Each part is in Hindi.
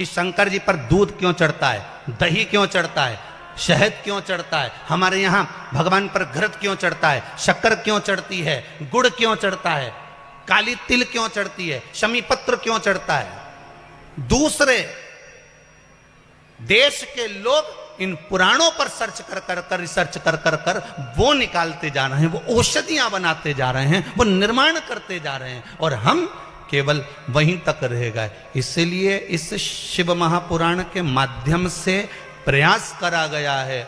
कि शंकर जी पर दूध क्यों चढ़ता है, दही क्यों चढ़ता है, शहद क्यों चढ़ता है, हमारे यहाँ भगवान पर घृत क्यों चढ़ता है, शक्कर क्यों चढ़ती है, गुड़ क्यों चढ़ता है, काली तिल क्यों चढ़ती है, शमी पत्र क्यों चढ़ता है। दूसरे देश के लोग इन पुराणों पर सर्च कर रिसर्च कर वो निकालते जा रहे हैं, वो औषधियां बनाते जा रहे हैं, वो निर्माण करते जा रहे हैं, और हम केवल वहीं तक रह गए। इसलिए इस शिव महापुराण के माध्यम से प्रयास करा गया है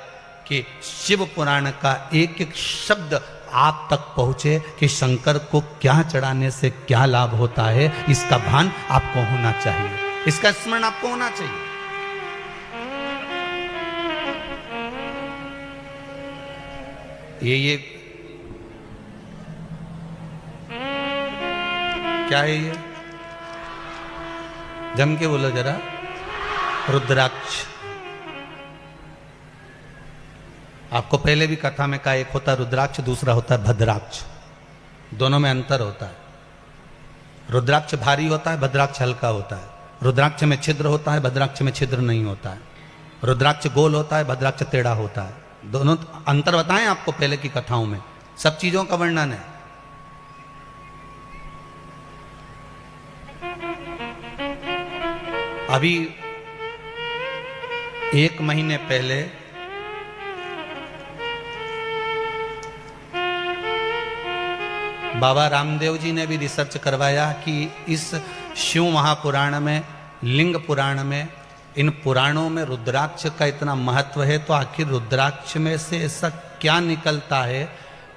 कि शिव पुराण का एक एक शब्द आप तक पहुंचे कि शंकर को क्या चढ़ाने से क्या लाभ होता है, इसका भान आपको होना चाहिए, इसका स्मरण आपको होना चाहिए। ये क्या है, ये जम के बोलो जरा, रुद्राक्ष। आपको पहले भी कथा में कहा, एक होता है रुद्राक्ष, दूसरा होता है भद्राक्ष, दोनों में अंतर होता है। रुद्राक्ष भारी होता है, भद्राक्ष हल्का होता है। रुद्राक्ष में छिद्र होता है, भद्राक्ष में छिद्र नहीं होता है। रुद्राक्ष गोल होता है, भद्राक्ष टेढ़ा होता है। दोनों अंतर बताएं आपको पहले की कथाओं में, सब चीजों का वर्णन है। अभी 1 महीने पहले बाबा रामदेव जी ने भी रिसर्च करवाया कि इस शिव महापुराण में, लिंग पुराण में, इन पुराणों में रुद्राक्ष का इतना महत्व है, तो आखिर रुद्राक्ष में से ऐसा क्या निकलता है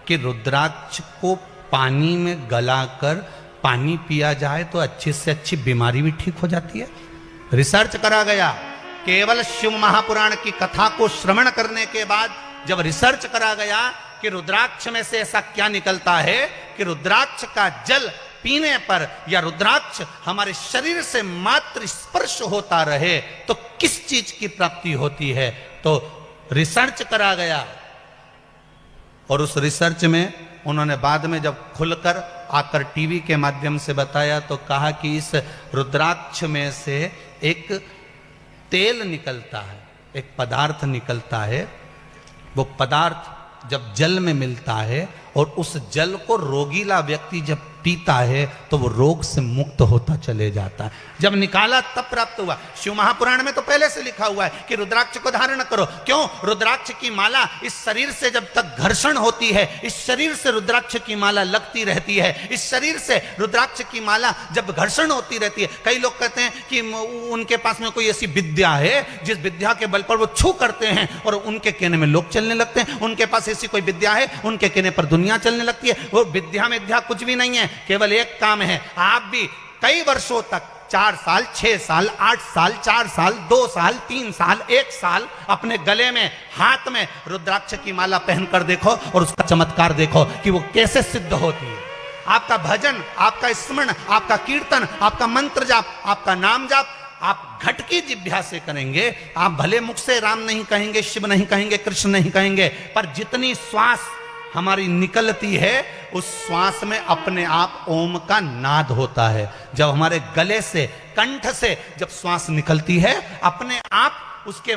कि रुद्राक्ष को पानी में गलाकर पानी पिया जाए तो अच्छी से अच्छी बीमारी भी ठीक हो जाती है। रिसर्च करा गया, केवल शिव महापुराण की कथा को श्रवण करने के बाद जब रिसर्च करा गया कि रुद्राक्ष में से ऐसा क्या निकलता है कि रुद्राक्ष का जल पीने पर या रुद्राक्ष हमारे शरीर से मात्र स्पर्श होता रहे तो किस चीज की प्राप्ति होती है, तो रिसर्च करा गया। और उस रिसर्च में उन्होंने बाद में जब खुलकर आकर टीवी के माध्यम से बताया तो कहा कि इस रुद्राक्ष में से एक तेल निकलता है, एक पदार्थ निकलता है। वो पदार्थ जब जल में मिलता है और उस जल को रोगीला व्यक्ति जब पीता है तो वो रोग से मुक्त होता चले जाता है। जब निकाला तब प्राप्त हुआ। शिव महापुराण में तो पहले से लिखा हुआ है कि रुद्राक्ष को धारण करो। क्यों? रुद्राक्ष की माला इस शरीर से जब तक घर्षण होती है, इस शरीर से रुद्राक्ष की माला लगती रहती है, इस शरीर से रुद्राक्ष की माला जब घर्षण होती रहती है। कई लोग कहते हैं कि उनके पास में कोई ऐसी विद्या है जिस विद्या के बल पर वो छू करते हैं और उनके कहने में लोग चलने लगते हैं। उनके पास ऐसी कोई विद्या है, उनके कहने पर दुनिया चलने लगती है। वो विद्या में कुछ भी नहीं है, केवल एक काम है। आप भी कई वर्षों तक 4 साल, 6 साल, 8 साल, 4 साल, 2 साल, 3 साल, 1 साल अपने गले में, हाथ में रुद्राक्ष की माला पहनकर देखो और उसका चमत्कार देखो कि वो कैसे सिद्ध होती है। आपका भजन, आपका स्मरण, आपका कीर्तन, आपका मंत्र जाप, आपका नाम जाप आप घट की जिह्वा से करेंगे। आप भले मुख से राम नहीं कहेंगे, शिव नहीं कहेंगे, कृष्ण नहीं कहेंगे, पर जितनी श्वास हमारी निकलती है उस श्वास में अपने आप ओम का नाद होता है। जब हमारे गले से, कंठ से जब श्वास निकलती है अपने आप उसके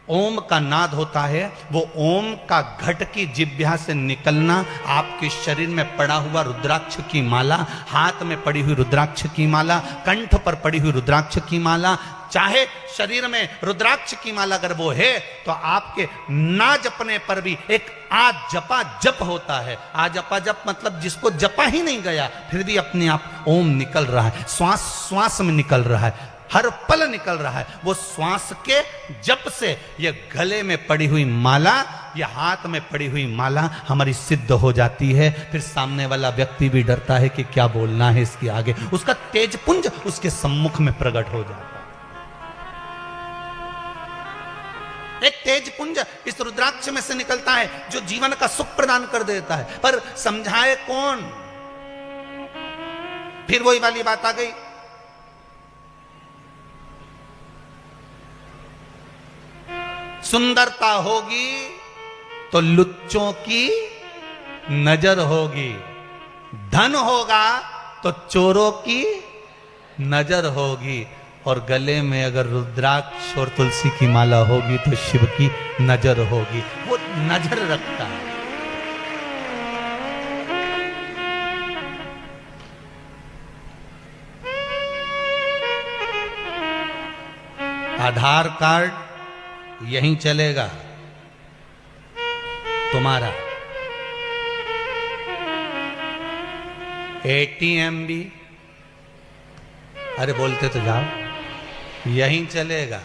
ओम का नाद होता है। वो ओम का घट की जिह्वा से निकलना, आपके शरीर में पड़ा हुआ रुद्राक्ष की माला, हाथ में पड़ी हुई रुद्राक्ष की माला, कंठ पर पड़ी हुई रुद्राक्ष की माला, चाहे शरीर में रुद्राक्ष की माला अगर वो है तो आपके ना जपने पर भी एक आ जपा जप होता है। आ जपा जप मतलब जिसको जपा ही नहीं गया फिर भी अपने आप ओम निकल रहा है, श्वास श्वास में निकल रहा है, हर पल निकल रहा है। वो श्वास के जप से ये गले में पड़ी हुई माला, ये हाथ में पड़ी हुई माला हमारी सिद्ध हो जाती है। फिर सामने वाला व्यक्ति भी डरता है कि क्या बोलना है इसके आगे, उसका तेजपुंज उसके सम्मुख में प्रकट हो जाता है। एक तेजपुंज इस रुद्राक्ष में से निकलता है जो जीवन का सुख प्रदान कर देता है, पर समझाए कौन? फिर वही वाली बात आ गई, सुंदरता होगी तो लुच्चों की नजर होगी, धन होगा तो चोरों की नजर होगी। और गले में अगर रुद्राक्ष और तुलसी की माला होगी तो शिव की नजर होगी। वो नजर रखता है। आधार कार्ड यहीं चलेगा तुम्हारा, एटीएम भी, अरे बोलते तो जाओ, यहीं चलेगा।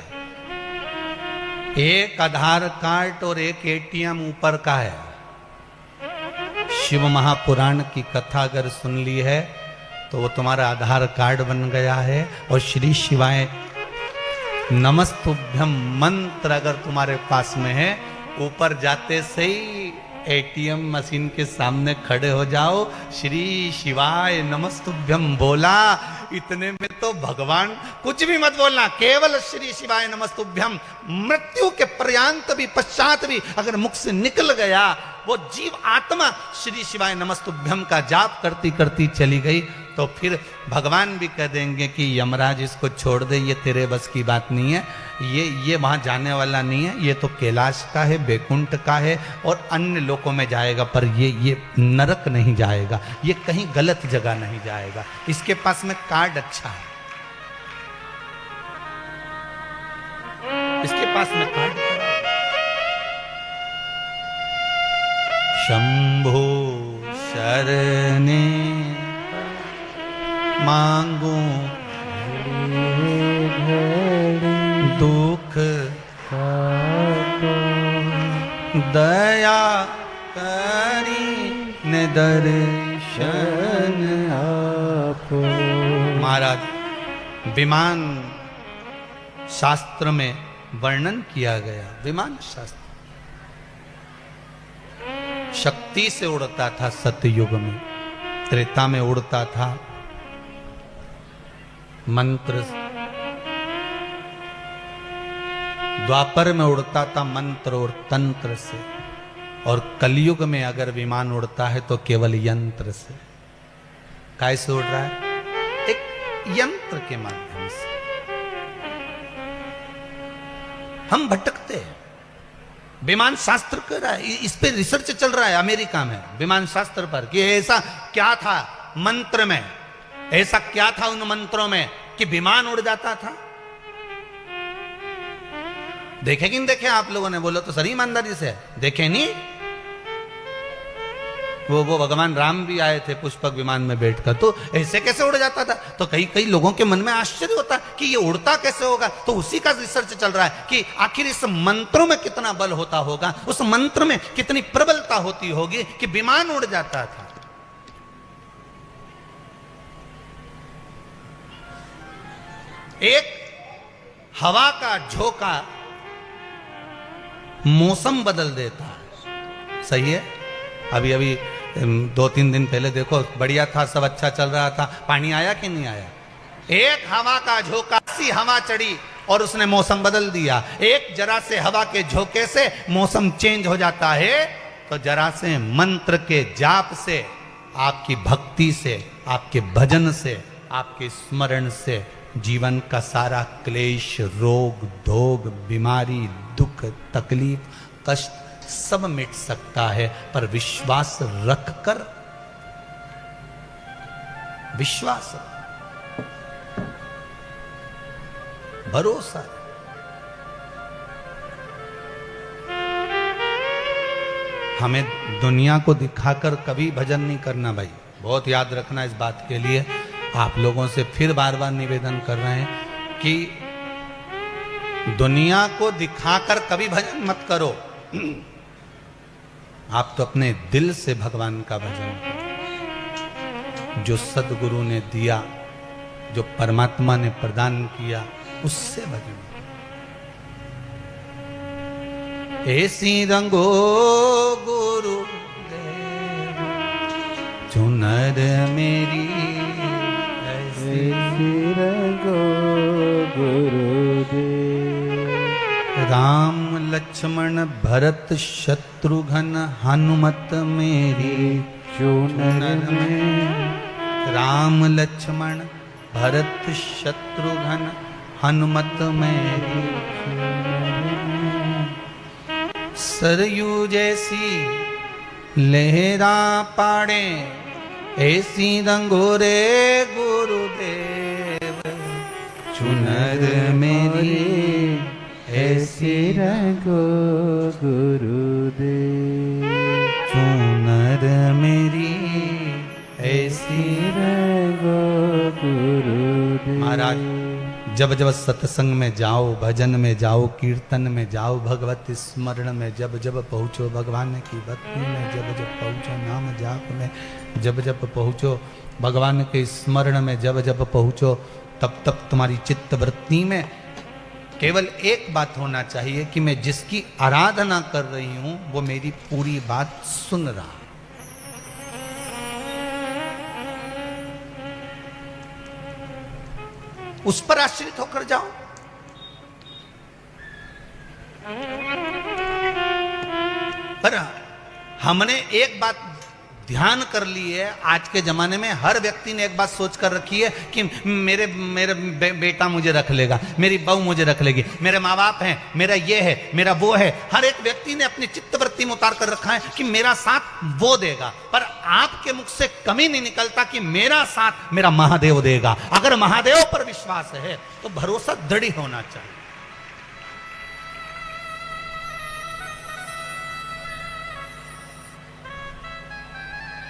एक आधार कार्ड और एक एटीएम ऊपर का है। शिव महापुराण की कथा अगर सुन ली है तो वो तुम्हारा आधार कार्ड बन गया है। और श्री शिवाय नमस्तुभ्यम मंत्र अगर तुम्हारे पास में है, ऊपर जाते से ही एटीएम मशीन के सामने खड़े हो जाओ, श्री शिवाय नमस्तुभ्यम बोला, इतने में तो भगवान, कुछ भी मत बोलना, केवल श्री शिवाय नमस्तुभ्यम, मृत्यु के पर्यंत भी पश्चात भी अगर मुख से निकल गया, वो जीव आत्मा श्री शिवाय नमस्तुभ्यम का जाप करती करती चली गई, तो फिर भगवान भी कह देंगे कि यमराज इसको छोड़ दे, ये तेरे बस की बात नहीं है, ये वहां जाने वाला नहीं है, ये तो कैलाश का है, बैकुंठ का है और अन्य लोकों में जाएगा, पर ये नरक नहीं जाएगा, ये कहीं गलत जगह नहीं जाएगा, इसके पास में कार्ड अच्छा है, इसके पास में कार्ड। शंभो शरणे मांगू दुख दया करी ने दर्शन आपो। महाराज, विमान शास्त्र में वर्णन किया गया, विमान शास्त्र शक्ति से उड़ता था, सतयुग में, त्रेता में उड़ता था मंत्र, द्वापर में उड़ता था मंत्र और तंत्र से, और कलयुग में अगर विमान उड़ता है तो केवल यंत्र से। कैसे उड़ रहा है? एक यंत्र के माध्यम से। हम भटकते हैं। विमान शास्त्र कर रहा है, इस पे रिसर्च चल रहा है अमेरिका में, विमान शास्त्र पर, कि ऐसा क्या था मंत्र में, ऐसा क्या था उन मंत्रों में कि विमान उड़ जाता था। देखे कि नहीं देखे आप लोगों ने? बोलो तो सही ईमानदारी से, देखे नहीं? वो भगवान राम भी आए थे पुष्पक विमान में बैठकर, तो ऐसे कैसे उड़ जाता था? तो कई लोगों के मन में आश्चर्य होता कि ये उड़ता कैसे होगा, तो उसी का रिसर्च चल रहा है कि आखिर इस मंत्रों में कितना बल होता होगा, उस मंत्र में कितनी प्रबलता होती होगी कि विमान उड़ जाता था। एक हवा का झोंका मौसम बदल देता है। सही है? अभी 2-3 दिन पहले देखो, बढ़िया था, सब अच्छा चल रहा था, पानी आया कि नहीं आया? एक हवा का झोंका, सी हवा चढ़ी और उसने मौसम बदल दिया। एक जरा से हवा के झोंके से मौसम चेंज हो जाता है, तो जरा से मंत्र के जाप से, आपकी भक्ति से, आपके भजन से, आपके स्मरण से जीवन का सारा क्लेश, रोग, धोग, बीमारी, दुख, तकलीफ, कष्ट सब मिट सकता है। पर विश्वास रखकर, विश्वास, भरोसा। हमें दुनिया को दिखाकर कभी भजन नहीं करना भाई, बहुत याद रखना इस बात के लिए। आप लोगों से फिर बार बार निवेदन कर रहे हैं कि दुनिया को दिखाकर कभी भजन मत करो। आप तो अपने दिल से भगवान का भजन करो। जो सदगुरु ने दिया, जो परमात्मा ने प्रदान किया, उससे भजन करो। ऐसी रंगो गुरु देव चुनर मेरी, ऐसी रंगो गुरुदेव। राम लक्ष्मण भरत शत्रुघ्न हनुमत मेरी चुनर में। राम लक्ष्मण भरत शत्रुघ्न हनुमत मेरी सरयू जैसी लहरा पाड़े ऐसी रंगोरे गुरुदेव चुनर मेरी ऐसी रंगो गुरुदेव चुनर मेरी ऐसी रंगो गुरुदेव। महाराज जब जब सत्संग में जाओ, भजन में जाओ, कीर्तन में जाओ, भगवत स्मरण में जब जब पहुँचो, भगवान की भक्ति में जब जब पहुँचो, नाम जाप में जब जब पहुँचो, भगवान के स्मरण में जब जब पहुँचो, तब तब तुम्हारी चित्त वृत्ति में केवल एक बात होना चाहिए कि मैं जिसकी आराधना कर रही हूं वो मेरी पूरी बात सुन रहा। उस पर आश्रित होकर जाओ। पर हमने एक बात ध्यान कर ली है, आज के जमाने में हर व्यक्ति ने एक बात सोच कर रखी है कि मेरे मेरे बेटा मुझे रख लेगा, मेरी बहू मुझे रख लेगी, मेरे माँ बाप हैं, मेरा ये है, मेरा वो है। हर एक व्यक्ति ने अपनी चित्तवृत्ति में उतार कर रखा है कि मेरा साथ वो देगा। पर आपके मुख से कभी नहीं निकलता कि मेरा साथ मेरा महादेव देगा। अगर महादेव पर विश्वास है तो भरोसा दृढ़ होना चाहिए।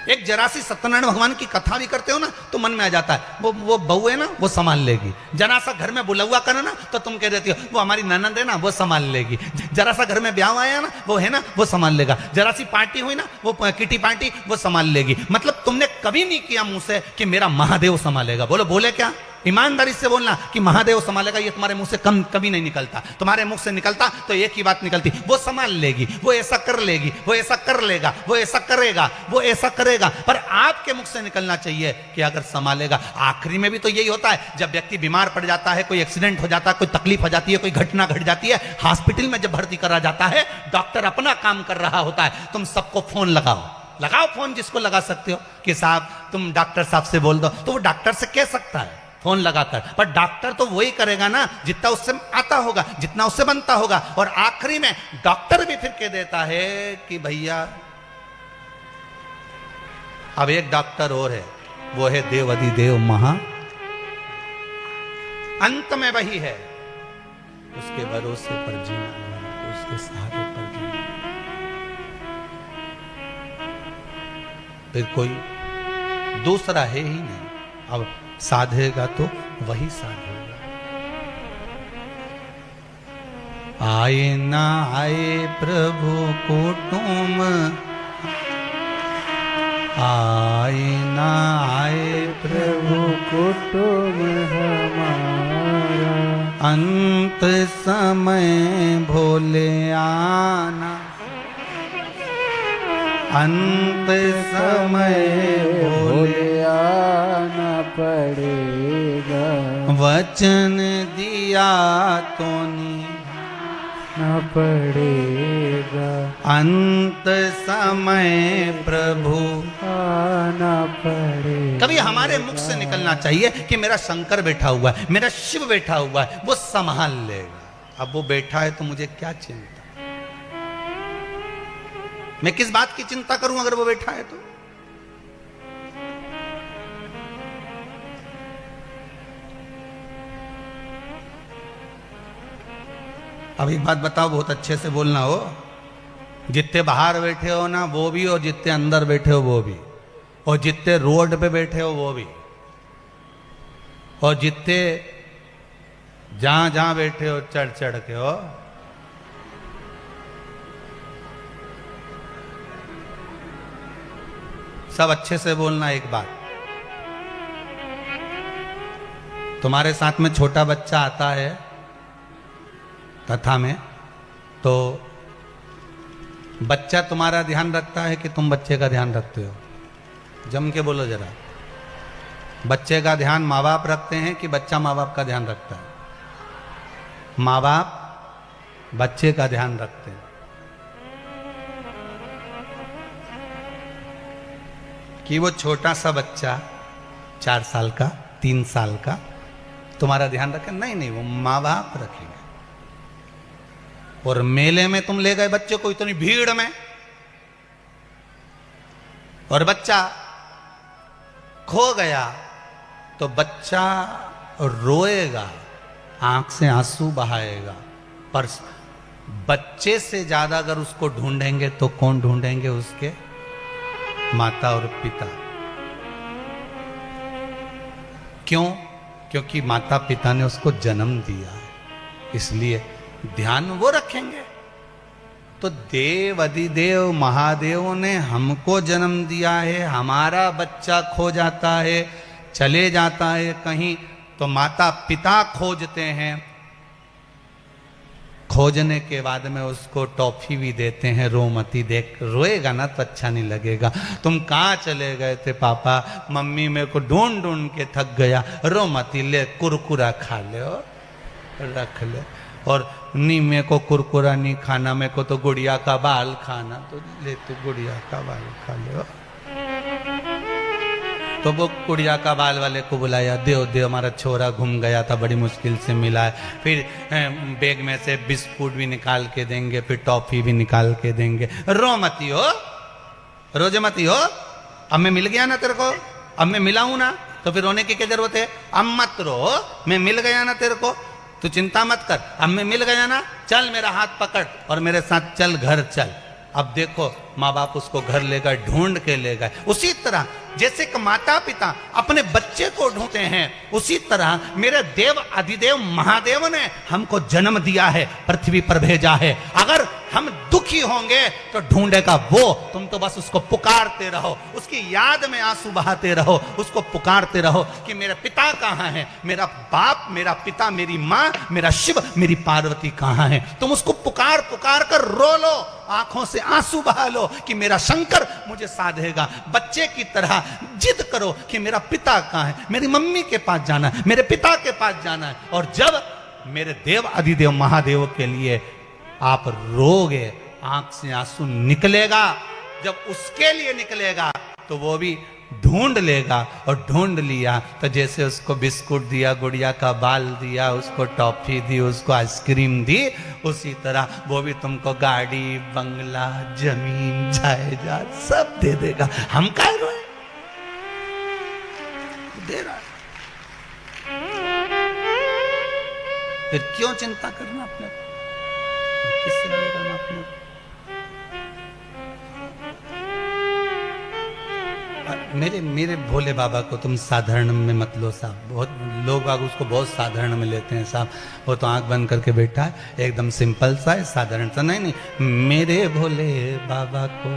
एक जरा सी सत्यनारायण भगवान की कथा भी करते हो ना तो मन में आ जाता है वो बहू है ना वो संभाल लेगी। जरा सा घर में बुलौआ करे ना तो तुम कह देती हो वो हमारी ननद है ना वो संभाल लेगी। जरा सा घर में ब्याह आया ना वो है ना वो संभाल लेगा। जरा सी पार्टी हुई ना वो किटी पार्टी वो संभाल लेगी। मतलब तुमने कभी नहीं किया मुंह से कि मेरा महादेव संभालेगा। बोलो बोले क्या? ईमानदारी से बोलना कि महादेव संभालेगा, ये तुम्हारे मुंह से कभी नहीं निकलता। तुम्हारे मुख से निकलता तो एक ही बात निकलती, वो संभाल लेगी, वो ऐसा कर लेगी, वो ऐसा कर लेगा, वो ऐसा करेगा, वो ऐसा करेगा। पर आपके मुख से निकलना चाहिए कि अगर संभालेगा। आखिरी में भी तो यही होता है, जब व्यक्ति बीमार पड़ जाता है, कोई एक्सीडेंट हो जाता है, कोई तकलीफ हो जाती है, कोई घटना घट जाती है, हॉस्पिटल में जब भर्ती करा जाता है, डॉक्टर अपना काम कर रहा होता है, तुम सबको फोन लगाओ फोन जिसको लगा सकते हो कि साहब तुम डॉक्टर साहब से बोल दो, तो वो डॉक्टर से कह सकता है फोन लगाकर। पर डॉक्टर तो वही करेगा ना जितना उससे आता होगा, जितना उससे बनता होगा। और आखिरी में डॉक्टर भी फिर कह देता है कि भैया अब एक डॉक्टर और है, वो है देव अधिदेव महा। अंत में वही है, उसके भरोसे पर जीना, उसके सहारे पर जीना। फिर कोई दूसरा है ही नहीं। अब साधेगा तो वही साधेगा। आए ना आए प्रभु कुटुंब, आए ना आए प्रभु कुटुंब हमारा, अंत समय भोले आना, अंत समय भोले आना पड़ेगा। वचन दिया तो न पड़ेगा, अंत समय प्रभु आना पड़ेगा। कभी हमारे मुख से निकलना चाहिए कि मेरा शंकर बैठा हुआ है, मेरा शिव बैठा हुआ है, वो संभाल लेगा। अब वो बैठा है तो मुझे क्या चिंता? मैं किस बात की चिंता करूं अगर वो बैठा है तो? अब एक बात बताओ, बहुत अच्छे से बोलना हो। जितने बाहर बैठे हो ना वो भी, और जितने अंदर बैठे हो वो भी, और जितने रोड पे बैठे हो वो भी, और जितने जहां जहां बैठे हो चढ़ चढ़ के हो, सब अच्छे से बोलना। एक बात, तुम्हारे साथ में छोटा बच्चा आता है कथा में, तो बच्चा तुम्हारा ध्यान रखता है कि तुम बच्चे का ध्यान रखते हो? जम के बोलो जरा। बच्चे का ध्यान माँ बाप रखते हैं कि बच्चा माँ बाप का ध्यान रखता है? माँ बाप बच्चे का ध्यान रखते हैं। कि वो छोटा सा बच्चा 4 साल का, 3 साल का, तो तुम्हारा ध्यान रखें? नहीं नहीं, वो माँ बाप रखेंगे। और मेले में तुम ले गए बच्चे को इतनी भीड़ में, और बच्चा खो गया, तो बच्चा रोएगा, आंख से आंसू बहाएगा, पर बच्चे से ज्यादा अगर उसको ढूंढेंगे तो कौन ढूंढेंगे? उसके माता और पिता। क्यों? क्योंकि माता पिता ने उसको जन्म दिया है, इसलिए ध्यान वो रखेंगे। तो देव अधिदेव महादेव ने हमको जन्म दिया है, हमारा बच्चा खो जाता है, चले जाता है कहीं, तो माता पिता खोजते हैं, खोजने के बाद में उसको टॉफी भी देते हैं। रो मती, देख रोएगा ना तो अच्छा नहीं लगेगा। तुम कहाँ चले गए थे पापा? मम्मी मेरे को ढूंढ ढूंढ के थक गया। रो मती, ले कुरकुरा खा ले और रख ले। और नहीं मेरे को कुरकुरा नहीं खाना, मेरे को तो गुड़िया का बाल खाना, तो ले तू गुड़िया का बाल खा ले। तो वो गुड़िया का बाल वाले को बुलाया, देव देव हमारा छोरा घूम गया था, बड़ी मुश्किल से मिला है। फिर बैग में से बिस्कुट भी निकाल के देंगे, फिर टॉफी भी निकाल के देंगे। रो मती हो, रोजे मती हो, अब मैं मिल गया ना तेरे को, अब मैं मिला हूं ना, तो फिर रोने की क्या जरूरत है? अब मत रो, मैं मिल गया ना तेरे को, तू चिंता मत कर, अब मैं मिल गया ना, चल मेरा हाथ पकड़ और मेरे साथ चल घर चल। अब देखो माँ बाप उसको घर ले गए, ढूंढ के ले गए। उसी तरह जैसे कि माता पिता अपने बच्चे को ढूंढते हैं, उसी तरह मेरे देव अधिदेव महादेव ने हमको जन्म दिया है, पृथ्वी पर भेजा है। अगर हम दुखी होंगे तो ढूंढेगा वो, तुम तो बस उसको पुकारते रहो, उसकी याद में आंसू बहाते रहो, उसको पुकारते रहो कि मेरे पिता कहाँ है, मेरा बाप, मेरा पिता, मेरी माँ, मेरा शिव, मेरी पार्वती कहाँ है। तुम उसको पुकार पुकार कर रो लो, आंखों से आंसू बहा लो कि मेरा शंकर मुझे साधेगा। बच्चे की तरह जिद करो कि मेरा पिता कहाँ है, मेरी मम्मी के पास जाना है, मेरे पिता के पास जाना है। और जब मेरे देव अधिदेव महादेव के लिए आप रोगे, आंख से आंसू निकलेगा, जब उसके लिए निकलेगा तो वो भी ढूंढ लेगा। और ढूंढ लिया तो जैसे उसको बिस्कुट दिया, गुड़िया का बाल दिया, उसको टॉफी दी, उसको आइसक्रीम दी, उसी तरह वो भी तुमको गाड़ी, बंगला, जमीन, जायदाद सब दे देगा। हम क्या रोए? दे रहा है, फिर क्यों चिंता करना अपने को? किससे लिए करना अपने को? मेरे भोले बाबा को तुम साधारण में मत लो साहब। बहुत लोग बाग उसको बहुत साधारण में लेते हैं साहब, वो तो आंख बंद करके बैठा है, एकदम सिंपल सा है, साधारण सा। नहीं नहीं, मेरे भोले बाबा को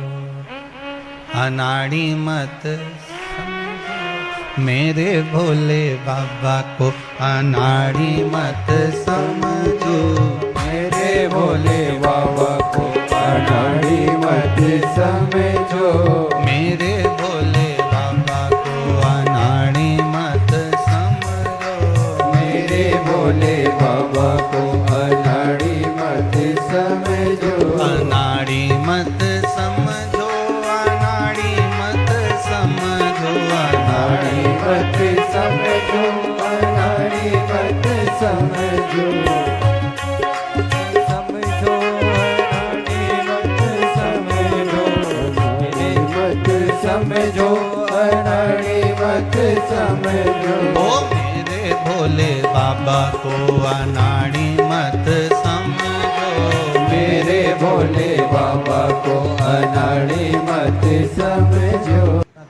अनाड़ी मत समझो, मेरे भोले बाबा को अनाड़ी मत समझो, मेरे भोले बाबा को अनाड़ी मत समझो, मेरे भोले बाबा को अनाड़ी मत समझो, मेरे भोले बाबा को अनाड़ी मत समझो, अनाड़ी मत समझो, अनाड़ी मत समझो, अनाड़ी मत समझो, अनाड़ी मत समझो, समझो, अनाड़ी मत समझो। ओ मेरे भोले बाबा को अनाड़ी मत समझो, मेरे भोले बाबा को अनाड़ी मत समझो।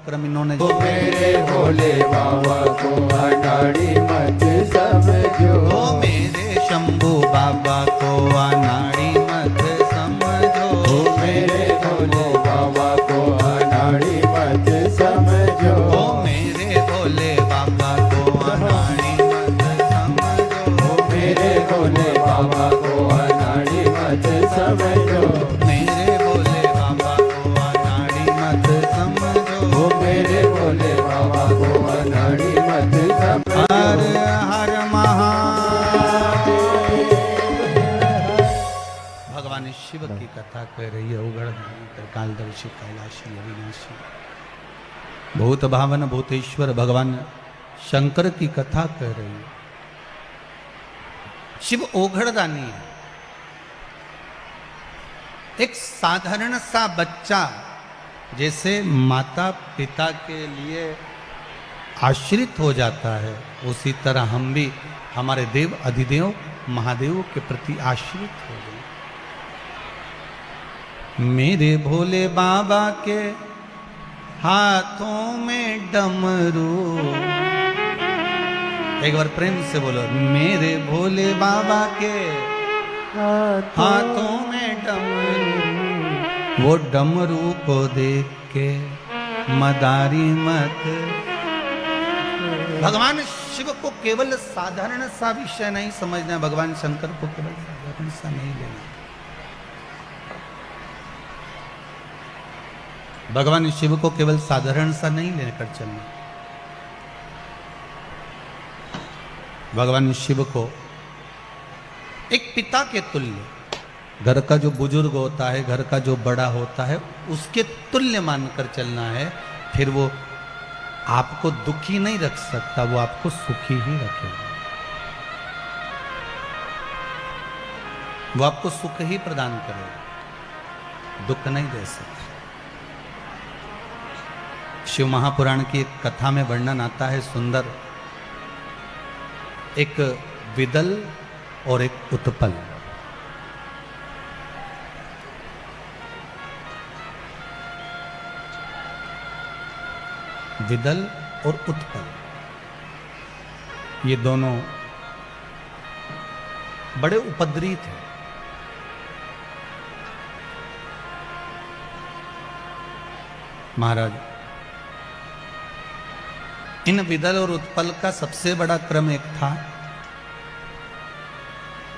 क्रम इन्होंने ओ मेरे भोले बाबा को अनाड़ी मत समझो, ओ मेरे शंभू बाबा को अनाड़ी मत समझो, ओ मेरे भोले बाबा को अनाड़ी मत समझो, ओ मेरे भोले बाबा को अनाड़ी मत समझो, ओ मेरे भोले बाबा को अनाड़ी मत समझो, मेरे भोले बाबा को अनाड़ी मत समझो, ओ मेरे भोले बाबा को अनाड़ी मत समझो। हर हर महादेव। भगवान शिव की कथा कह रही है, उगड़ कालदर्शी कैलाशी अविनाशी भूत भावन भूतेश्वर भगवान शंकर की कथा कह रही है। शिव ओघड़दानी है। एक साधारण सा बच्चा जैसे माता पिता के लिए आश्रित हो जाता है, उसी तरह हम भी हमारे देव अधिदेव महादेव के प्रति आश्रित हो गए। मेरे भोले बाबा के हाथों में डमरू, एक बार प्रेम से बोलो, मेरे भोले बाबा के हाथों में डमरू, वो डमरू को देख के मदारी मत। भगवान शिव को केवल साधारण सा विषय नहीं समझना, भगवान शंकर को केवल साधारण सा नहीं लेना। भगवान शिव को केवल साधारण सा नहीं लेकर चलना। भगवान शिव को एक पिता के तुल्य, घर का जो बुजुर्ग होता है, घर का जो बड़ा होता है, उसके तुल्य मानकर चलना है। फिर वो आपको दुखी नहीं रख सकता, वो आपको सुखी ही रखेगा। वो आपको सुख ही प्रदान करेगा, दुख नहीं दे सकता। शिव महापुराण की एक कथा में वर्णन आता है सुंदर, एक विदल और एक उत्पल। विदल और उत्पल, ये दोनों बड़े उपद्रवी थे। महाराज, इन विदल और उत्पल का सबसे बड़ा क्रम एक था,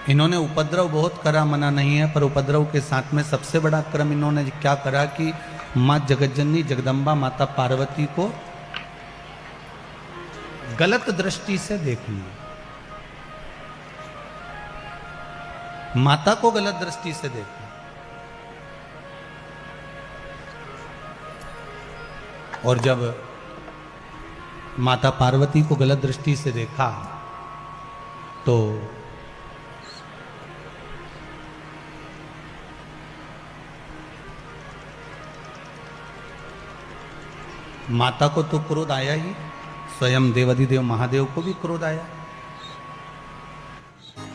इन्होंने उपद्रव बहुत करा, मना नहीं है, पर उपद्रव के साथ में सबसे बड़ा क्रम इन्होंने क्या करा कि मां जगज्जननी जगदम्बा माता पार्वती को गलत दृष्टि से देख लिया। माता को गलत दृष्टि से देखा और जब माता पार्वती को गलत दृष्टि से देखा तो माता को तो क्रोध आया ही, स्वयं देवाधिदेव महादेव को भी क्रोध आया।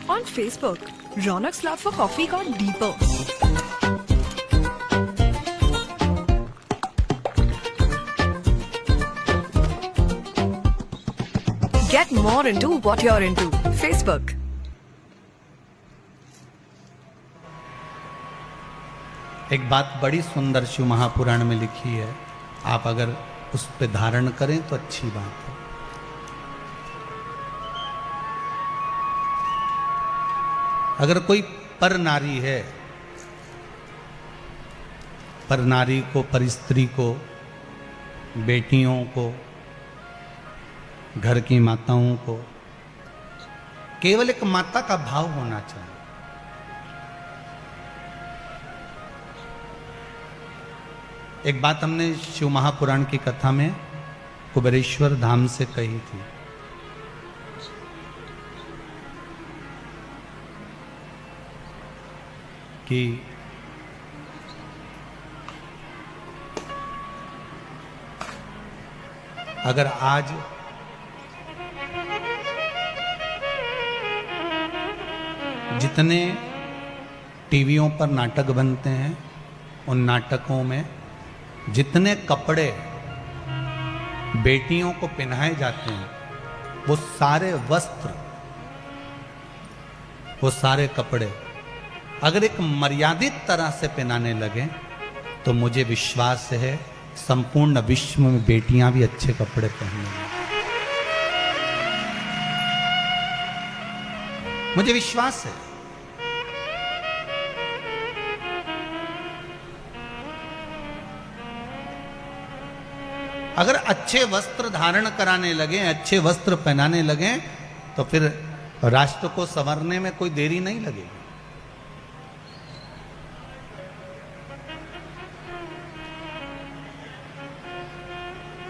On Facebook, Ronak's love for coffee got deeper. Get more into what you're into. Facebook. एक बात बड़ी सुंदर शिव महापुराण में लिखी है, आप अगर उस पे धारण करें तो अच्छी बात है। अगर कोई पर नारी है, पर नारी को, पर स्त्री को, बेटियों को, घर की माताओं को केवल एक माता का भाव होना चाहिए। एक बात हमने शिव महापुराण की कथा में कुबेरेश्वर धाम से कही थी कि अगर आज जितने टीवियों पर नाटक बनते हैं, उन नाटकों में जितने कपड़े बेटियों को पहनाए जाते हैं, वो सारे वस्त्र, वो सारे कपड़े अगर एक मर्यादित तरह से पहनाने लगे तो मुझे विश्वास है संपूर्ण विश्व में बेटियां भी अच्छे कपड़े पहनेंगी। मुझे विश्वास है। अगर अच्छे वस्त्र धारण कराने लगे, अच्छे वस्त्र पहनाने लगे, तो फिर राष्ट्र को संवरने में कोई देरी नहीं लगेगी।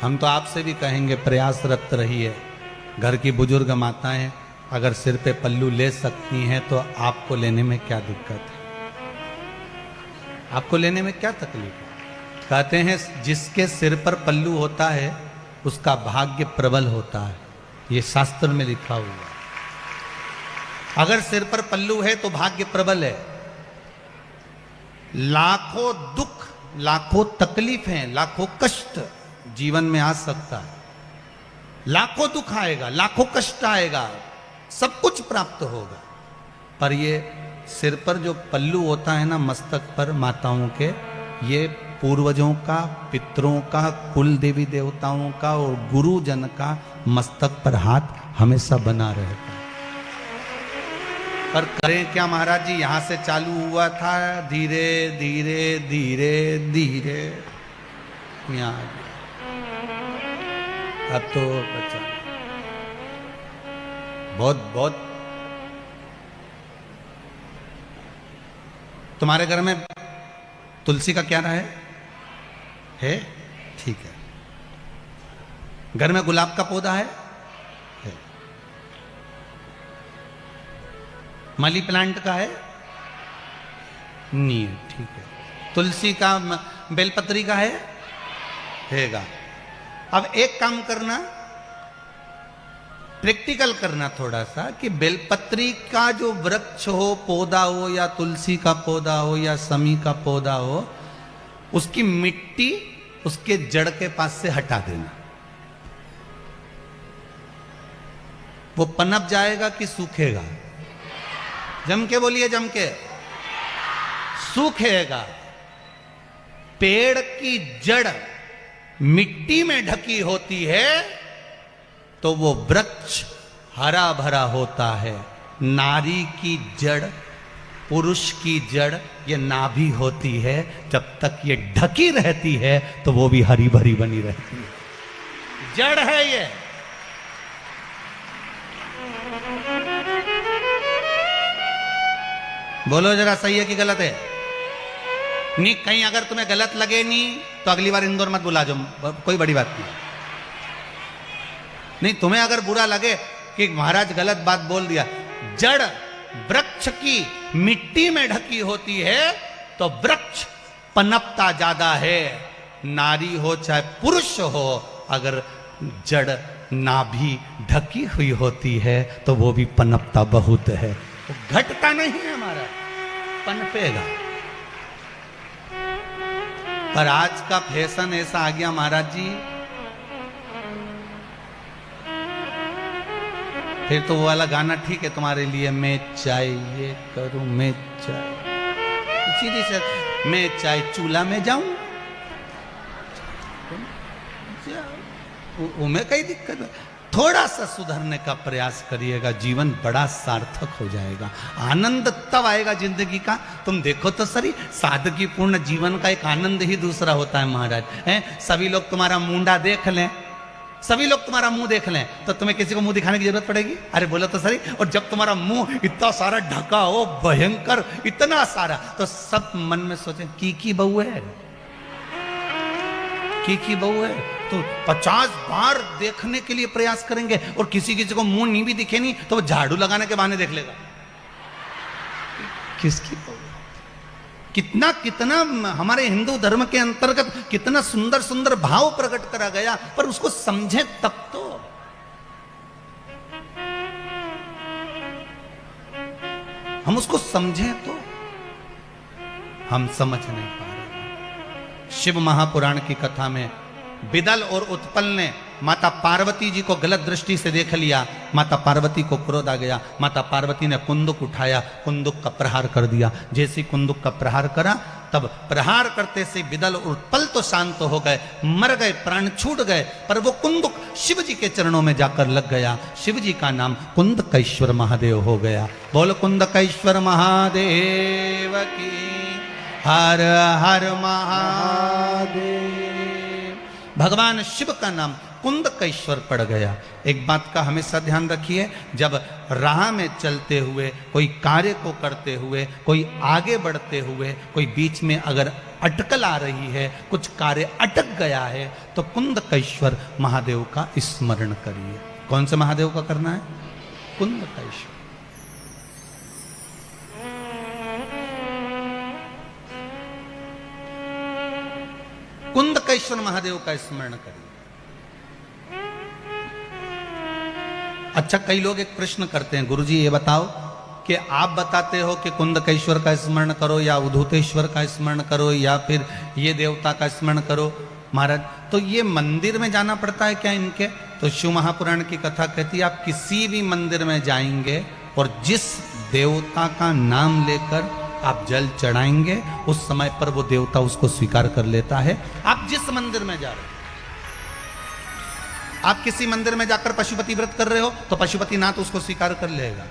हम तो आपसे भी कहेंगे प्रयासरत रहिए। घर की बुजुर्ग माताएं अगर सिर पे पल्लू ले सकती हैं तो आपको लेने में क्या दिक्कत है? आपको लेने में क्या तकलीफ है? कहते हैं जिसके सिर पर पल्लू होता है उसका भाग्य प्रबल होता है, ये शास्त्र में लिखा हुआ है। अगर सिर पर पल्लू है तो भाग्य प्रबल है। लाखों दुख, लाखों तकलीफें, लाखों कष्ट जीवन में आ सकता है, लाखों दुख आएगा, लाखों कष्ट आएगा, सब कुछ प्राप्त होगा, पर ये सिर पर जो पल्लू होता है ना मस्तक पर माताओं के, ये पूर्वजों का, पितरों का, कुल देवी देवताओं का और गुरुजन का मस्तक पर हाथ हमेशा बना रहता है। पर करें क्या महाराज जी, यहां से चालू हुआ था, धीरे धीरे धीरे धीरे यहाँ आ गया। अब तो बच्चा बहुत बहुत। तुम्हारे घर में तुलसी का क्या रहा है? ठीक है। घर में गुलाब का पौधा है? मनी प्लांट का है? नहीं है, ठीक है। तुलसी का, बेलपत्री का हैगा। अब एक काम करना, प्रैक्टिकल करना थोड़ा सा, कि बेलपत्री का जो वृक्ष हो, पौधा हो, या तुलसी का पौधा हो, या समी का पौधा हो, उसकी मिट्टी उसके जड़ के पास से हटा देना। वो पनप जाएगा कि सूखेगा? जम के बोलिए, जम के। सूखेगा। पेड़ की जड़ मिट्टी में ढकी होती है तो वो वृक्ष हरा भरा होता है। नारी की जड़, पुरुष की जड़, ये नाभि होती है, जब तक ये ढकी रहती है तो वो भी हरी भरी बनी रहती है। जड़ है ये। बोलो जरा, सही है कि गलत है? नहीं, कहीं अगर तुम्हें गलत लगे नहीं तो अगली बार इंदौर मत बुला जाओ, कोई बड़ी बात नहीं। नहीं, तुम्हें अगर बुरा लगे कि महाराज गलत बात बोल दिया, जड़ वृक्ष की मिट्टी में ढकी होती है तो वृक्ष पनपता ज्यादा है। नारी हो चाहे पुरुष हो, अगर जड़ नाभि ढकी हुई होती है तो वो भी पनपता बहुत है, वो घटता नहीं है, हमारा पनपेगा। पर आज का फैशन ऐसा आ गया महाराज जी, फिर तो वो वाला गाना ठीक है तुम्हारे लिए, मैं चाय ये करूं, मैं चाय, सीधी से मैं चाय चूल्हा में जाऊं, उमें कई दिक्कत है। थोड़ा सा सुधरने का प्रयास करिएगा, जीवन बड़ा सार्थक हो जाएगा। आनंद तब आएगा जिंदगी का। तुम देखो तो सही, सादगी पूर्ण जीवन का एक आनंद ही दूसरा होता है महाराज। सभी लोग तुम्हारा मुंडा देख लें, सभी लोग तुम्हारा मुंह देख लें तो तुम्हें किसी को मुंह दिखाने की जरूरत पड़ेगी? अरे बोलो तो सही। और जब तुम्हारा मुंह इतना सारा ढका हो, भयंकर इतना सारा, तो सब मन में सोचे की बहू है, की बहू है। तो 50 बार देखने के लिए प्रयास करेंगे और किसी किसी को मुंह नहीं भी दिखे नहीं तो वो झाड़ू लगाने के बहाने देख लेगा किसकी बहू। कितना कितना हमारे हिंदू धर्म के अंतर्गत कितना सुंदर सुंदर भाव प्रकट करा गया, पर उसको समझे तब तो। हम उसको समझें तो। हम समझ नहीं पा रहे। शिव महापुराण की कथा में बिदल और उत्पल ने माता पार्वती जी को गलत दृष्टि से देख लिया। माता पार्वती को क्रोध आ गया। माता पार्वती ने कुंदुक उठाया, कुंदुक का प्रहार कर दिया। जैसे कुंदुक का प्रहार करा, तब प्रहार करते से बिदल और उत्पल तो शांत हो गए, मर गए, प्राण छूट गए, पर वो कुंदुक शिव जी के चरणों में जाकर लग गया। शिव जी का नाम कुंदकेश्वर महादेव हो गया। बोल कुंदकेश्वर महादेव की। हर हर महादेव। भगवान शिव का नाम कुंदकेश्वर पड़ गया। एक बात का हमेशा ध्यान रखिए, जब राह में चलते हुए, कोई कार्य को करते हुए, कोई आगे बढ़ते हुए, कोई बीच में अगर अटकल आ रही है, कुछ कार्य अटक गया है, तो कुंदकेश्वर महादेव का स्मरण करिए। कौन से महादेव का करना है? कुंदकेश्वर। कुंदकेश्वर महादेव का स्मरण करिए। अच्छा, कई लोग एक प्रश्न करते हैं, गुरुजी ये बताओ कि आप बताते हो कि कुंदकेश्वर का स्मरण करो या उद्धूतेश्वर का स्मरण करो या फिर ये देवता का स्मरण करो महाराज, तो ये मंदिर में जाना पड़ता है क्या इनके? तो शिव महापुराण की कथा कहती है आप किसी भी मंदिर में जाएंगे और जिस देवता का नाम लेकर आप जल चढ़ाएंगे उस समय पर वो देवता उसको स्वीकार कर लेता है। आप जिस मंदिर में जा रहे हैं, आप किसी मंदिर में जाकर पशुपति व्रत कर रहे हो तो पशुपतिनाथ उसको स्वीकार कर लेगा।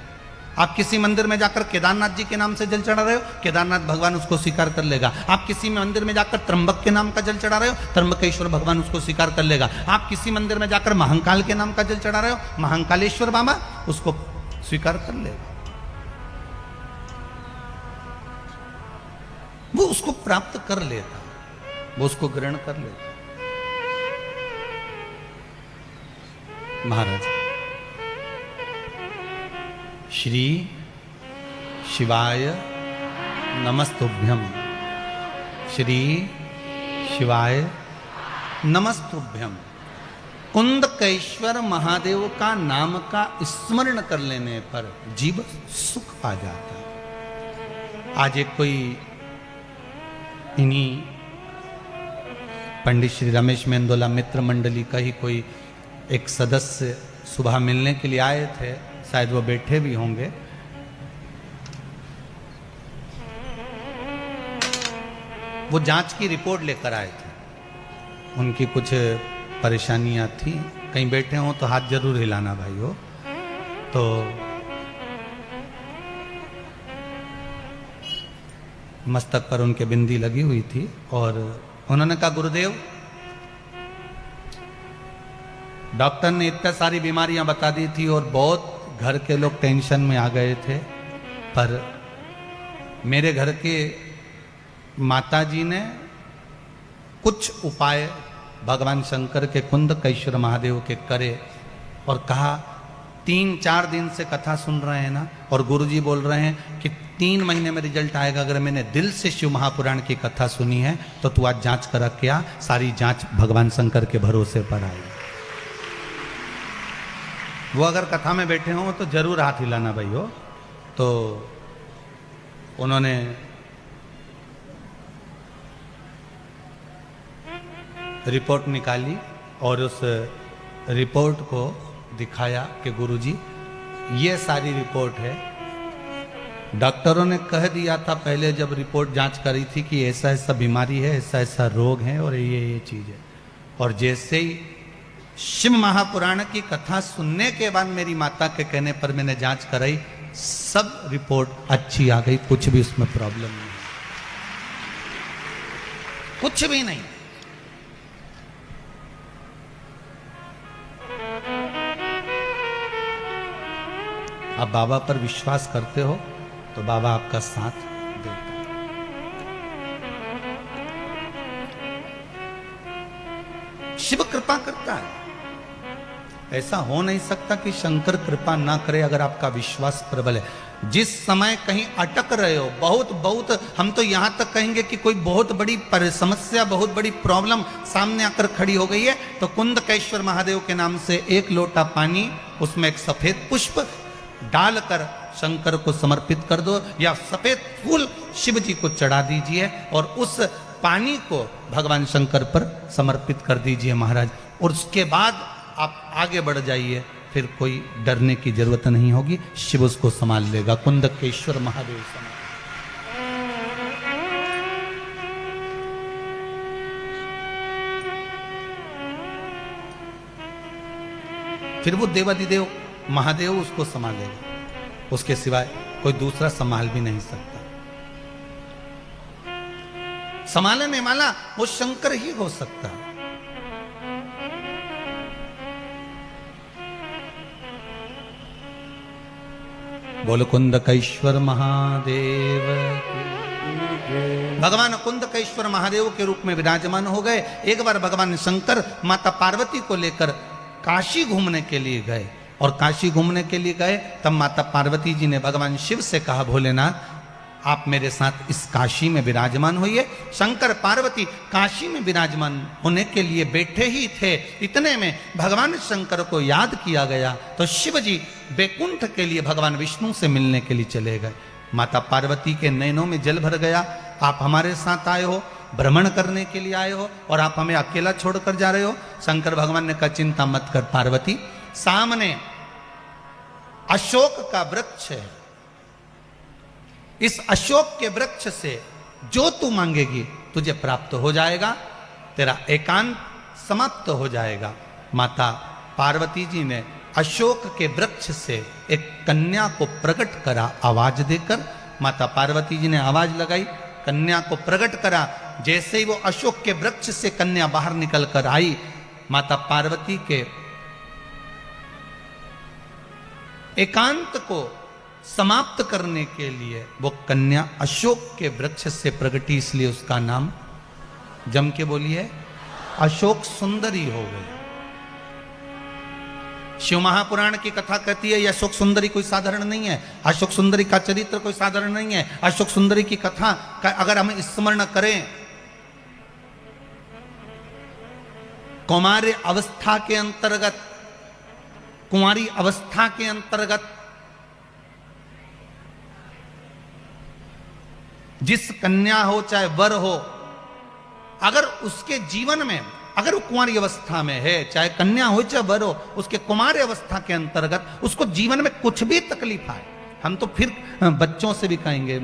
आप किसी मंदिर में जाकर केदारनाथ जी के नाम से जल चढ़ा रहे हो, केदारनाथ भगवान उसको स्वीकार कर लेगा। आप किसी मंदिर में जाकर त्र्यंबक के नाम का जल चढ़ा रहे हो, त्र्यंबकेश्वर भगवान उसको स्वीकार कर लेगा। आप किसी मंदिर में जाकर महाकाल के नाम का जल चढ़ा रहे हो, महाकालेश्वर बाबा उसको स्वीकार कर लेगा। वो उसको प्राप्त कर लेता, वो उसको ग्रहण कर लेता। महाराज, श्री शिवाय नमस्तुभ्यम, श्री शिवाय नमस्तुभ्यम। कुंदकेश्वर महादेव का नाम का स्मरण कर लेने पर जीव सुख पा जाता है। आज एक कोई इन्हीं पंडित श्री रमेश मेंदोला मित्र मंडली का ही कोई एक सदस्य सुबह मिलने के लिए आए थे, शायद वो बैठे भी होंगे। वो जांच की रिपोर्ट लेकर आए थे, उनकी कुछ परेशानियां थी। कहीं बैठे हो तो हाथ जरूर हिलाना भाई हो। तो मस्तक पर उनके बिंदी लगी हुई थी और उन्होंने कहा गुरुदेव, डॉक्टर ने इतनी सारी बीमारियां बता दी थी और बहुत घर के लोग टेंशन में आ गए थे, पर मेरे घर के माताजी ने कुछ उपाय भगवान शंकर के कुंदकेश्वर महादेव के करे और कहा 3-4 दिन से कथा सुन रहे हैं ना, और गुरुजी बोल रहे हैं कि 3 महीने में रिजल्ट आएगा। अगर मैंने दिल से शिव महापुराण की कथा सुनी है तो तू आज जांच करा क्या, सारी जांच भगवान शंकर के भरोसे पर आई। वो अगर कथा में बैठे हों तो जरूर हाथ हिलाना भाई हो। तो उन्होंने रिपोर्ट निकाली और उस रिपोर्ट को दिखाया कि गुरुजी ये सारी रिपोर्ट है। डॉक्टरों ने कह दिया था पहले जब रिपोर्ट जांच करी थी कि ऐसा ऐसा बीमारी है, ऐसा ऐसा रोग है और ये चीज है। और जैसे ही शिव महापुराण की कथा सुनने के बाद मेरी माता के कहने पर मैंने जांच कराई, सब रिपोर्ट अच्छी आ गई, कुछ भी उसमें प्रॉब्लम नहीं, कुछ भी नहीं। आप बाबा पर विश्वास करते हो तो बाबा आपका साथ देता है। शिव कृपा करता है। ऐसा हो नहीं सकता कि शंकर कृपा ना करे अगर आपका विश्वास प्रबल है। जिस समय कहीं अटक रहे हो, बहुत हम तो यहां तक कहेंगे कि कोई बहुत बड़ी समस्या, बहुत बड़ी प्रॉब्लम सामने आकर खड़ी हो गई है, तो कुंदकेश्वर महादेव के नाम से 1 लोटा पानी, उसमें एक सफेद पुष्प डालकर शंकर को समर्पित कर दो, या सफेद फूल शिव जी को चढ़ा दीजिए और उस पानी को भगवान शंकर पर समर्पित कर दीजिए महाराज। और उसके बाद आप आगे बढ़ जाइए, फिर कोई डरने की जरूरत नहीं होगी, शिव उसको संभाल लेगा। कुंदकेश्वर महादेव संभाल। फिर वो देवाधिदेव महादेव उसको संभालेगा, उसके सिवाय कोई दूसरा संभाल भी नहीं सकता। संभालने वाला वो शंकर ही हो सकता है। बोलो कुंदकेश्वर महादेव। भगवान कुंदकेश्वर महादेव के रूप में विराजमान हो गए। एक बार भगवान शंकर माता पार्वती को लेकर काशी घूमने के लिए गए और काशी घूमने के लिए गए, तब माता पार्वती जी ने भगवान शिव से कहा, भोलेनाथ आप मेरे साथ इस काशी में विराजमान होइए। शंकर पार्वती काशी में विराजमान होने के लिए बैठे ही थे, इतने में भगवान शंकर को याद किया गया तो शिव जी बैकुंठ के लिए भगवान विष्णु से मिलने के लिए चले गए। माता पार्वती के नैनों में जल भर गया, आप हमारे साथ आए हो, भ्रमण करने के लिए आए हो और आप हमें अकेला छोड़कर जा रहे हो। शंकर भगवान ने कहा चिंता मत कर पार्वती, सामने अशोक का वृक्ष है, इस अशोक के वृक्ष से जो तू मांगेगी तुझे प्राप्त हो जाएगा, तेरा एकांत समाप्त हो जाएगा। माता पार्वती जी ने अशोक के वृक्ष से एक कन्या को प्रकट करा आवाज देकर। माता पार्वती जी ने आवाज लगाई, कन्या को प्रकट करा। जैसे ही वो अशोक के वृक्ष से कन्या बाहर निकल कर आई, माता पार्वती के एकांत को समाप्त करने के लिए वो कन्या अशोक के वृक्ष से प्रगटी, इसलिए उसका नाम जम के बोलिए अशोक सुंदरी हो गई। शिव महापुराण की कथा कहती है ये अशोक सुंदरी कोई साधारण नहीं है, अशोक सुंदरी का चरित्र कोई साधारण नहीं है। अशोक सुंदरी की कथा का अगर हम स्मरण करें, कुमारी अवस्था के अंतर्गत, कुंवारी अवस्था के अंतर्गत जिस कन्या हो चाहे वर हो, अगर उसके जीवन में, अगर वो कुंवारी अवस्था में है, चाहे कन्या हो चाहे वर हो, उसके कुमारी अवस्था के अंतर्गत उसको जीवन में कुछ भी तकलीफ आए, हम तो फिर बच्चों से भी कहेंगे,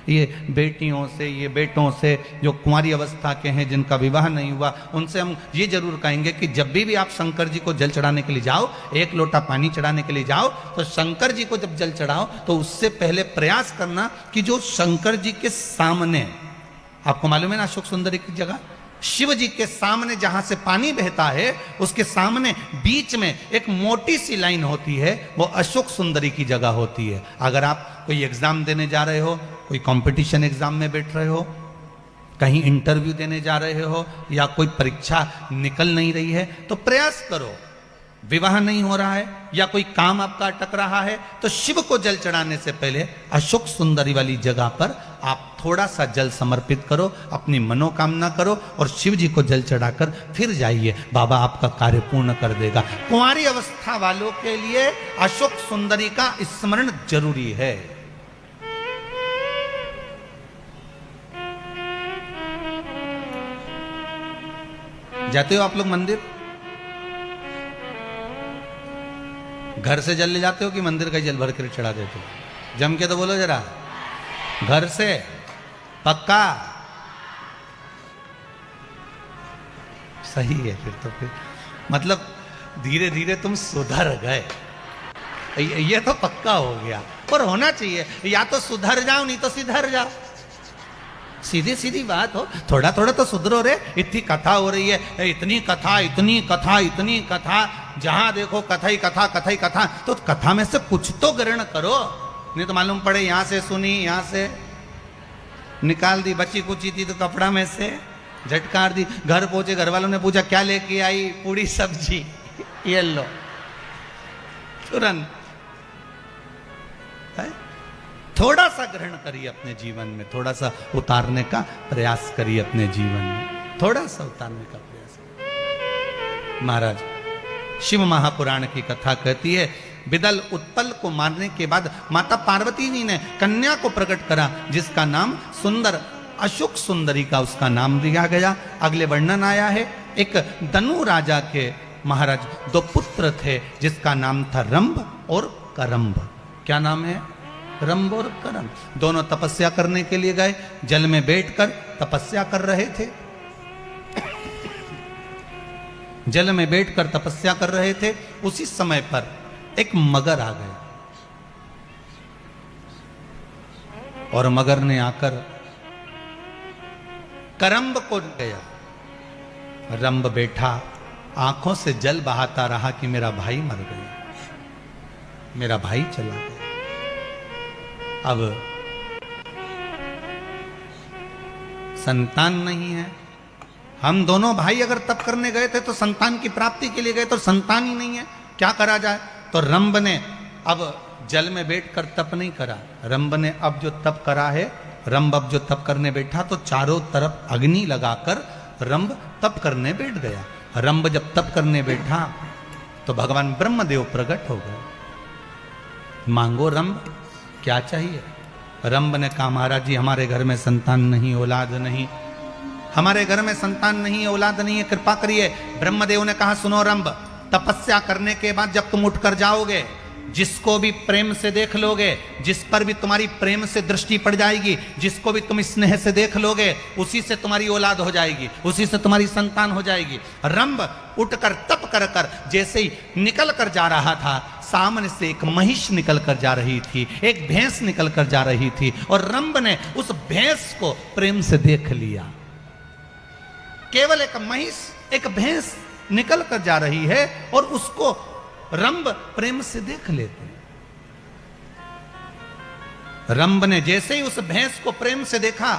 ये बेटियों से, ये बेटों से जो कुंवारी अवस्था के हैं जिनका विवाह नहीं हुआ, उनसे हम ये जरूर कहेंगे कि जब भी आप शंकर जी को जल चढ़ाने के लिए जाओ, एक लोटा पानी चढ़ाने के लिए जाओ, तो शंकर जी को जब जल चढ़ाओ तो उससे पहले प्रयास करना कि जो शंकर जी के सामने, आपको मालूम है ना अशोक सुंदरी की जगह, शिव जी के सामने जहां से पानी बहता है उसके सामने बीच में एक मोटी सी लाइन होती है, वो अशोक सुंदरी की जगह होती है। अगर आप कोई एग्जाम देने जा रहे हो, कोई कंपटीशन एग्जाम में बैठ रहे हो, कहीं इंटरव्यू देने जा रहे हो, या कोई परीक्षा निकल नहीं रही है, तो प्रयास करो, विवाह नहीं हो रहा है या कोई काम आपका अटक रहा है, तो शिव को जल चढ़ाने से पहले अशोक सुंदरी वाली जगह पर आप थोड़ा सा जल समर्पित करो, अपनी मनोकामना करो और शिव जी को जल चढ़ाकर फिर जाइए, बाबा आपका कार्य पूर्ण कर देगा। कुंवारी अवस्था वालों के लिए अशोक सुंदरी का स्मरण जरूरी है। जाते हो आप लोग मंदिर? घर से जल ले जाते हो कि मंदिर का जल भर कर चढ़ा देते हो? जम के तो बोलो जरा, घर से पक्का? सही है, फिर तो फिर मतलब धीरे धीरे तुम सुधर गए, ये तो पक्का हो गया। पर होना चाहिए, या तो सुधर जाओ नहीं तो सिधर जाओ, सीधी सीधी बात हो, थोड़ा थोड़ा तो सुधरो रे। इतनी कथा हो रही है, इतनी कथा, इतनी कथा, इतनी कथा, जहां देखो कथा ही कथा, कथा ही कथा, तो कथा में से कुछ तो ग्रहण करो, नहीं तो मालूम पड़े यहां से सुनी, यहां से निकाल दी, बची कुची थी तो कपड़ा में से झटकार दी, घर पहुंचे, घर वालों ने पूछा क्या लेके आई, पूरी सब्जी, ये लो तुरंत। थोड़ा सा ग्रहण करिए अपने जीवन में, थोड़ा सा उतारने का प्रयास करिए अपने जीवन में, थोड़ा सा उतारने का प्रयास। महाराज शिव महापुराण की कथा कहती है, बिदल उत्पल को मारने के बाद माता पार्वती जी ने कन्या को प्रकट करा, जिसका नाम सुंदर, अशोक सुंदरी का उसका नाम दिया गया। अगले वर्णन आया है, एक दनु राजा के महाराज दो पुत्र थे, जिसका नाम था रंभ और करंभ। क्या नाम है? रंभ और करंभ। दोनों तपस्या करने के लिए गए, जल में बैठकर तपस्या कर रहे थे, जल में बैठकर तपस्या कर रहे थे। उसी समय पर एक मगर आ गया और मगर ने आकर करंभ को गया। रंभ बैठा, आंखों से जल बहाता रहा कि मेरा भाई मर गया, मेरा भाई चला गया। अब संतान नहीं है, हम दोनों भाई अगर तप करने गए थे तो संतान की प्राप्ति के लिए गए, तो संतान ही नहीं है, क्या करा जाए? तो रंभ ने अब जल में बैठकर तप नहीं करा, रंभ ने अब जो तप करा है, रंभ अब जो तप करने बैठा तो चारों तरफ अग्नि लगाकर रंभ तप करने बैठ गया। रंभ जब तप करने बैठा तो भगवान ब्रह्मदेव प्रकट हो गए। मांगो रंभ, क्या चाहिए? रंभ ने कहा महाराज जी हमारे घर में संतान नहीं, औलाद नहीं, हमारे घर में संतान नहीं है, औलाद नहीं है, कृपा करिए। ब्रह्मदेव ने कहा सुनो रंभ, तपस्या करने के बाद जब तुम उठकर जाओगे, जिसको भी प्रेम से देख लोगे, जिस पर भी तुम्हारी प्रेम से दृष्टि पड़ जाएगी, जिसको भी तुम स्नेह से देख लोगे, उसी से तुम्हारी औलाद हो जाएगी, उसी से तुम्हारी संतान हो जाएगी। रंभ उठकर तप कर कर जैसे ही निकल कर जा रहा था, सामने से एक महिष निकल कर जा रही थी, एक भैंस निकल कर जा रही थी, और रंभ ने उस भैंस को प्रेम से देख लिया। केवल एक महिष, एक भैंस निकल कर जा रही है और उसको रंभ प्रेम से देख लेते। रंभ ने जैसे ही उस भैंस को प्रेम से देखा,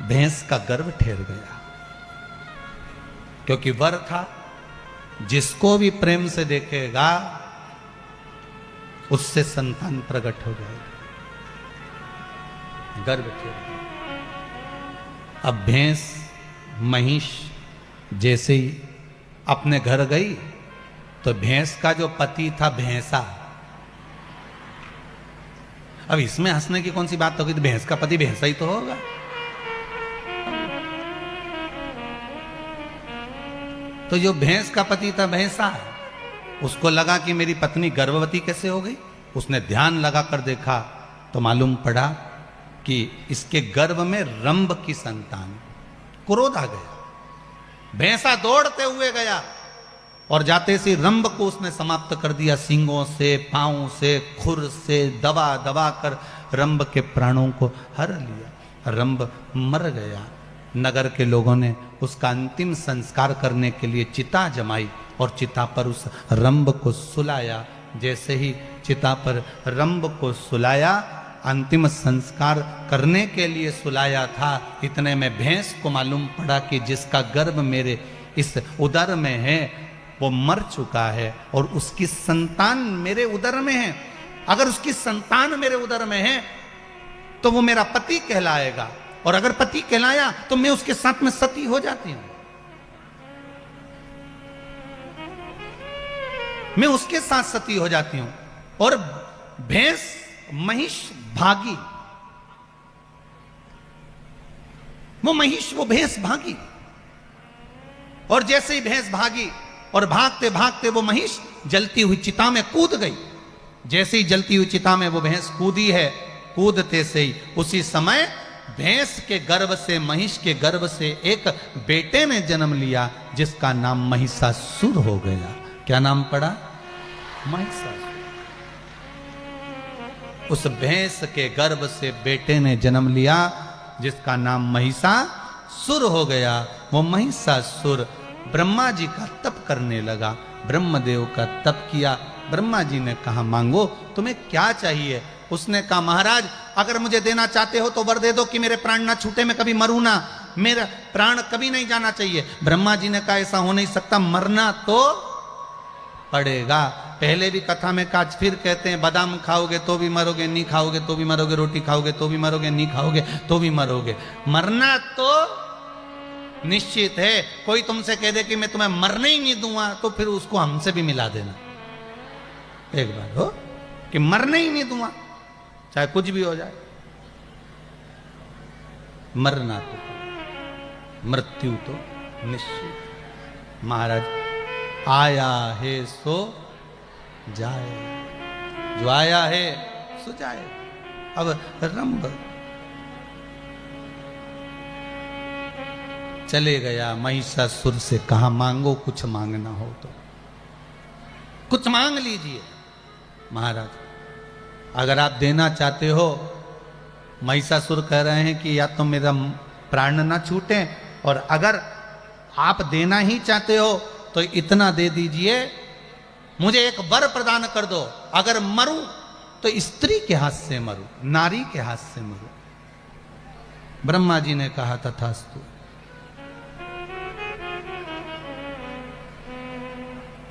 भैंस का गर्भ ठहर गया, क्योंकि वर था जिसको भी प्रेम से देखेगा उससे संतान प्रकट हो जाएगा, गर्भ ठहर गया। अब भैंस महिष जैसे ही अपने घर गई तो भैंस का जो पति था भैंसा, अब इसमें हंसने की कौन सी बात होगी, तो भैंस का पति भैंसा ही तो होगा। तो जो भैंस का पति था भैंसा, उसको लगा कि मेरी पत्नी गर्भवती कैसे हो गई। उसने ध्यान लगाकर देखा तो मालूम पड़ा कि इसके गर्भ में रंभ की संतान। क्रोध आ गया, भैंसा दौड़ते हुए गया और जाते से रंभ को उसने समाप्त कर दिया, सींगों से, पांवों से, खुर से दबा दबा कर रंभ के प्राणों को हर लिया। रंभ मर गया। नगर के लोगों ने उसका अंतिम संस्कार करने के लिए चिता जमाई और चिता पर उस रंभ को सुलाया। जैसे ही चिता पर रंभ को सुलाया, अंतिम संस्कार करने के लिए सुलाया था, इतने में भैंस को मालूम पड़ा कि जिसका गर्भ मेरे इस उदर में है वो मर चुका है और उसकी संतान मेरे उदर में है। अगर उसकी संतान मेरे उदर में है तो वो मेरा पति कहलाएगा, और अगर पति कहलाया तो मैं उसके साथ में सती हो जाती हूं, मैं उसके साथ सती हो जाती हूं। और भैंस महिष भागी, वो महिष वो भैंस भागी, और जैसे ही भैंस भागी और भागते भागते वो महिष जलती हुई चिता में कूद गई। जैसे ही जलती हुई चिता में वो भैंस कूदी है, कूदते से ही उसी समय भैंस के गर्भ से, महिष के गर्भ से एक बेटे ने जन्म लिया जिसका नाम महिषासुर हो गया। क्या नाम पड़ा? महिषासुर। उस भैंस के गर्भ से बेटे ने जन्म लिया जिसका नाम महिषासुर हो गया। वो महिषासुर ब्रह्मा जी का तप करने लगा, ब्रह्मदेव का तप किया। ब्रह्मा जी ने कहा मांगो, तुम्हें क्या चाहिए? उसने कहा महाराज अगर मुझे देना चाहते हो तो वर दे दो कि मेरे प्राण ना छूटे, मैं कभी मरूं ना, मेरा प्राण कभी नहीं जाना चाहिए। ब्रह्मा जी ने कहा ऐसा हो नहीं सकता, मरना तो पड़ेगा। पहले भी कथा में कहा, फिर कहते हैं बादाम खाओगे तो भी मरोगे, नहीं खाओगे तो भी मरोगे, रोटी खाओगे तो भी मरोगे, नहीं खाओगे तो भी मरोगे। मरना तो निश्चित है। कोई तुमसे कह दे कि मैं तुम्हें मरने ही नहीं दूंगा तो फिर उसको हमसे भी मिला देना। एक बार हो कि मरने ही नहीं दूंगा, चाहे कुछ भी हो जाए। मरना तो, मृत्यु तो निश्चित। महाराज आया है सो जाए, जो आया है सो जाए। अब रंभ चले गया, महिषासुर से कहा मांगो, कुछ मांगना हो तो कुछ मांग लीजिए। महाराज अगर आप देना चाहते हो, महिषासुर कह रहे हैं कि या तो मेरा प्राण ना छूटे, और अगर आप देना ही चाहते हो तो इतना दे दीजिए, मुझे एक वर प्रदान कर दो, अगर मरूं तो स्त्री के हाथ से मरूं, नारी के हाथ से मरूं। ब्रह्मा जी ने कहा तथास्तु।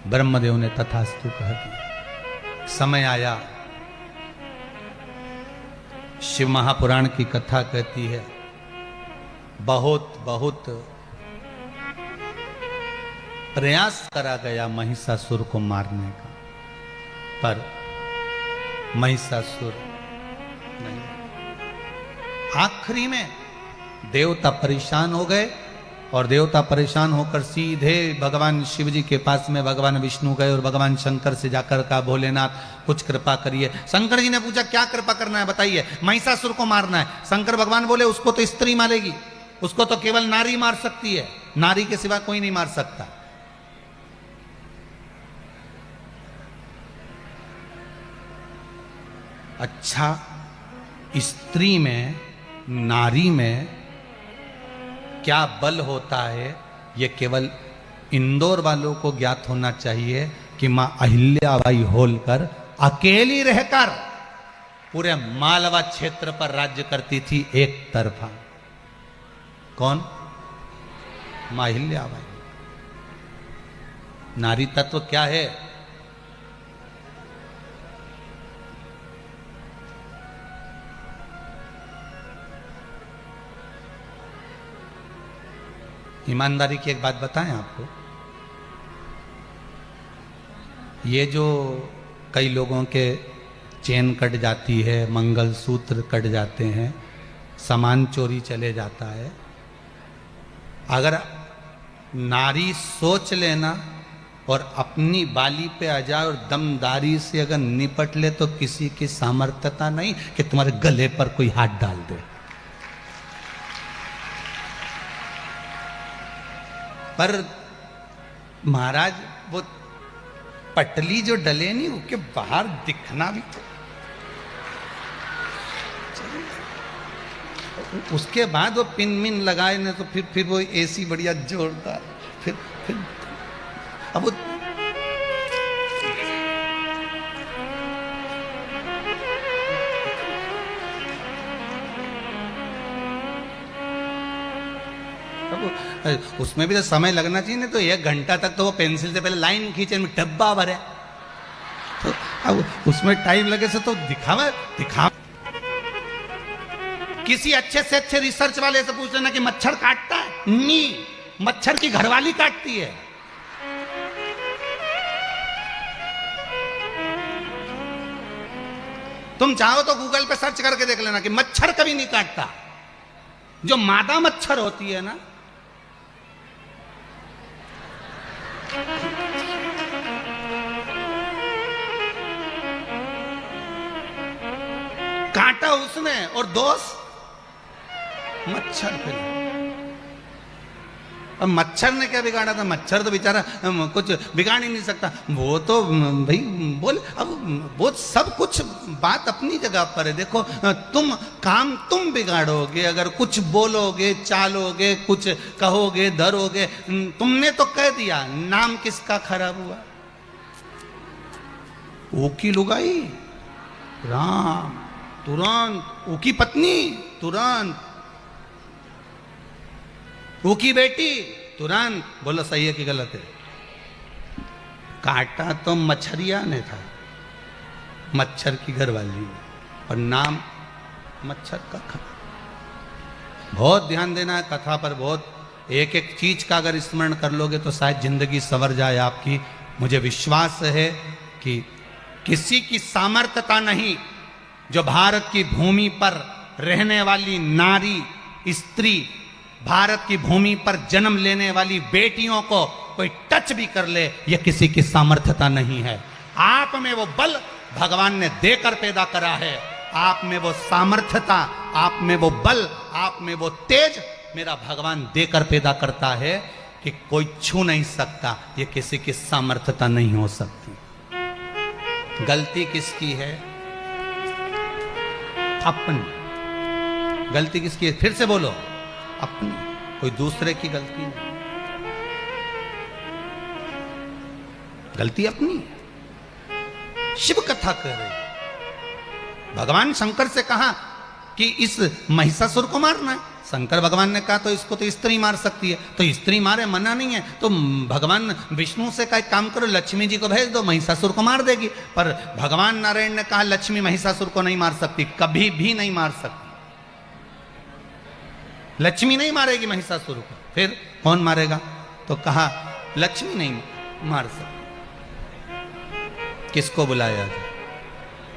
ब्रह्मदेव ने तथास्तु कह दिया। समय आया, शिव महापुराण की कथा कहती है, बहुत बहुत प्रयास करा गया महिषासुर को मारने का, पर महिषासुर नहीं। आखिरी में देवता परेशान हो गए और देवता परेशान होकर सीधे भगवान शिव जी के पास में भगवान विष्णु गए और भगवान शंकर से जाकर कहा, भोलेनाथ कुछ कृपा करिए। शंकर जी ने पूछा, क्या कृपा करना है बताइए, महिषासुर को मारना है। शंकर भगवान बोले, उसको तो स्त्री मारेगी, उसको तो केवल नारी मार सकती है, नारी के सिवा कोई नहीं मार सकता। अच्छा, स्त्री में, नारी में क्या बल होता है, ये केवल इंदौर वालों को ज्ञात होना चाहिए कि मां अहिल्याबाई होलकर अकेली रहकर पूरे मालवा क्षेत्र पर राज्य करती थी एक तरफा। कौन? मां अहिल्याबाई। नारी तत्व क्या है? ईमानदारी की एक बात बताएं आपको, ये जो कई लोगों के चेन कट जाती है, मंगलसूत्र कट जाते हैं, सामान चोरी चले जाता है, अगर नारी सोच लेना और अपनी बाली पे आ जाए और दमदारी से अगर निपट ले तो किसी की सामर्थ्यता नहीं कि तुम्हारे गले पर कोई हाथ डाल दे। पर महाराज वो पटली जो डले नहीं, उसके बाहर दिखना भी तो, उसके बाद वो पिन मिन लगाए ना तो फिर वो एसी बढ़िया जोरदार, फिर अब वो उसमें भी तो समय लगना चाहिए ना, तो 1 घंटा तक तो वो पेंसिल से पहले लाइन खींचे, डब्बा भरे, तो अब उसमें टाइम लगे से तो दिखावा। किसी अच्छे से अच्छे रिसर्च वाले से पूछ लेना कि मच्छर काटता है? नहीं, मच्छर की घरवाली काटती है। तुम चाहो तो गूगल पे सर्च करके देख लेना कि मच्छर कभी नहीं काटता। जो मादा मच्छर होती है ना, काटा उसने और दोष मच्छर पे। अब मच्छर ने क्या बिगाड़ा था? मच्छर तो बेचारा कुछ बिगाड़ ही नहीं सकता, वो तो भाई बोल। अब वो सब कुछ बात अपनी जगह पर है। देखो, तुम बिगाड़ोगे अगर कुछ बोलोगे, चालोगे, कुछ कहोगे, धरोगे। तुमने तो कह दिया, नाम किसका खराब हुआ? वो की लुगाई राम, तुरंत वो की पत्नी, तुरंत वो की बेटी, तुरंत बोलो सही है कि गलत है। काटा तो मच्छरिया ने था, मच्छर की घरवाली, और नाम मच्छर का खा। बहुत ध्यान देना है कथा पर, बहुत एक एक चीज का अगर स्मरण कर लोगे तो शायद जिंदगी संवर जाए आपकी। मुझे विश्वास है कि किसी की सामर्थ्यता नहीं जो भारत की भूमि पर रहने वाली नारी, स्त्री, भारत की भूमि पर जन्म लेने वाली बेटियों को कोई टच भी कर ले, यह किसी की सामर्थ्यता नहीं है। आप में वो बल भगवान ने देकर पैदा करा है, आप में वो सामर्थ्यता, आप में वो बल, आप में वो तेज मेरा भगवान देकर पैदा करता है कि कोई छू नहीं सकता। ये किसी की सामर्थ्यता नहीं हो सकती। गलती किसकी है? अपनी। गलती किसकी है? फिर से बोलो, अपनी, कोई दूसरे की गलती नहीं। गलती अपनी। शिव कथा कह रही, भगवान शंकर से कहा कि इस महिषासुर को मारना है। शंकर भगवान ने कहा तो इसको तो स्त्री मार सकती है, तो स्त्री मारे मना नहीं है, तो भगवान विष्णु से कहा काम करो लक्ष्मी जी को भेज दो, महिषासुर को मार देगी। पर भगवान नारायण ने कहा लक्ष्मी महिषासुर को नहीं मार सकती, कभी भी नहीं मार सकती, लक्ष्मी नहीं मारेगी महिषासुर को। फिर कौन मारेगा? तो कहा लक्ष्मी नहीं मार सकती। किसको बुलाया जाए?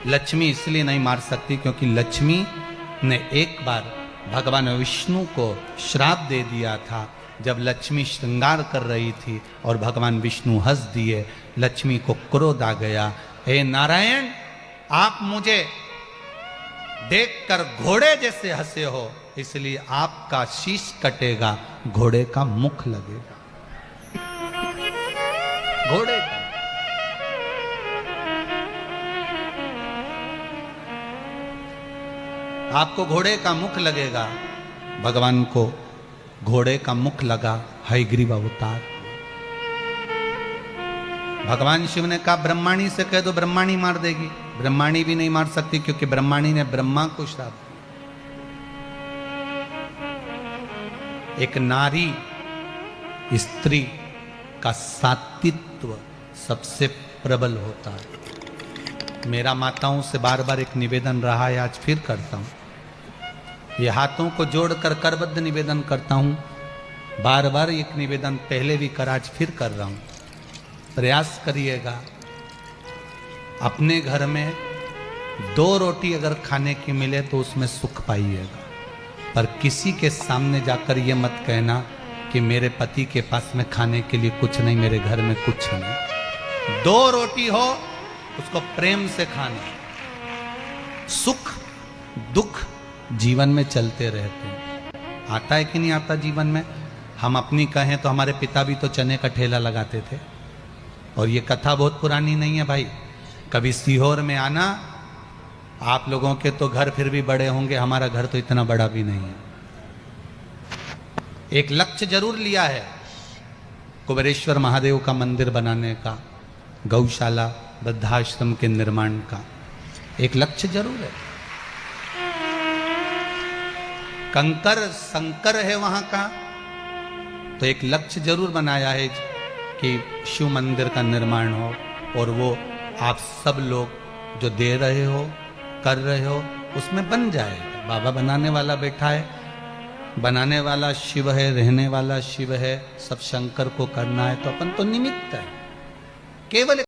लक्ष्मी इसलिए नहीं मार सकती क्योंकि लक्ष्मी ने एक बार भगवान विष्णु को श्राप दे दिया था। जब लक्ष्मी श्रृंगार कर रही थी और भगवान विष्णु हंस दिए, लक्ष्मी को क्रोध आ गया, हे नारायण आप मुझे देखकर घोड़े जैसे हंसे हो, इसलिए आपका शीश कटेगा, घोड़े का मुख लगेगा। घोड़े का आपको घोड़े का मुख लगेगा। भगवान को घोड़े का मुख लगा, हयग्रीव अवतार। भगवान शिव ने कहा ब्रह्माणी से कह दो, ब्रह्माणी मार देगी। ब्रह्माणी भी नहीं मार सकती क्योंकि ब्रह्माणी ने ब्रह्मा को श्राप दिया। एक नारी स्त्री का सात्वित्व सबसे प्रबल होता है। मेरा माताओं से बार बार एक निवेदन रहा है, आज फिर करता हूं। ये हाथों को जोड़कर करबद्ध निवेदन करता हूं, बार बार एक निवेदन पहले भी कर, आज फिर कर रहा हूं। प्रयास करिएगा, अपने घर में 2 रोटी अगर खाने की मिले तो उसमें सुख पाइएगा, पर किसी के सामने जाकर ये मत कहना कि मेरे पति के पास में खाने के लिए कुछ नहीं, मेरे घर में कुछ नहीं। 2 रोटी हो उसको प्रेम से खाना। सुख दुख जीवन में चलते रहते हैं। आता है कि नहीं आता जीवन में? हम अपनी कहें तो हमारे पिता भी तो चने का ठेला लगाते थे, और ये कथा बहुत पुरानी नहीं है भाई। कभी सीहोर में आना, आप लोगों के तो घर फिर भी बड़े होंगे, हमारा घर तो इतना बड़ा भी नहीं है। एक लक्ष्य जरूर लिया है कुबेरेश्वर महादेव का मंदिर बनाने का, गौशाला वृद्धाश्रम के निर्माण का, एक लक्ष्य जरूर है। कंकर संकर है वहां का, तो एक लक्ष्य जरूर बनाया है कि शिव मंदिर का निर्माण हो, और वो आप सब लोग जो दे रहे हो कर रहे हो उसमें बन जाएगा। बाबा बनाने वाला बैठा है, बनाने वाला शिव है, रहने वाला शिव है, सब शंकर को करना है, तो अपन तो निमित्त है, केवल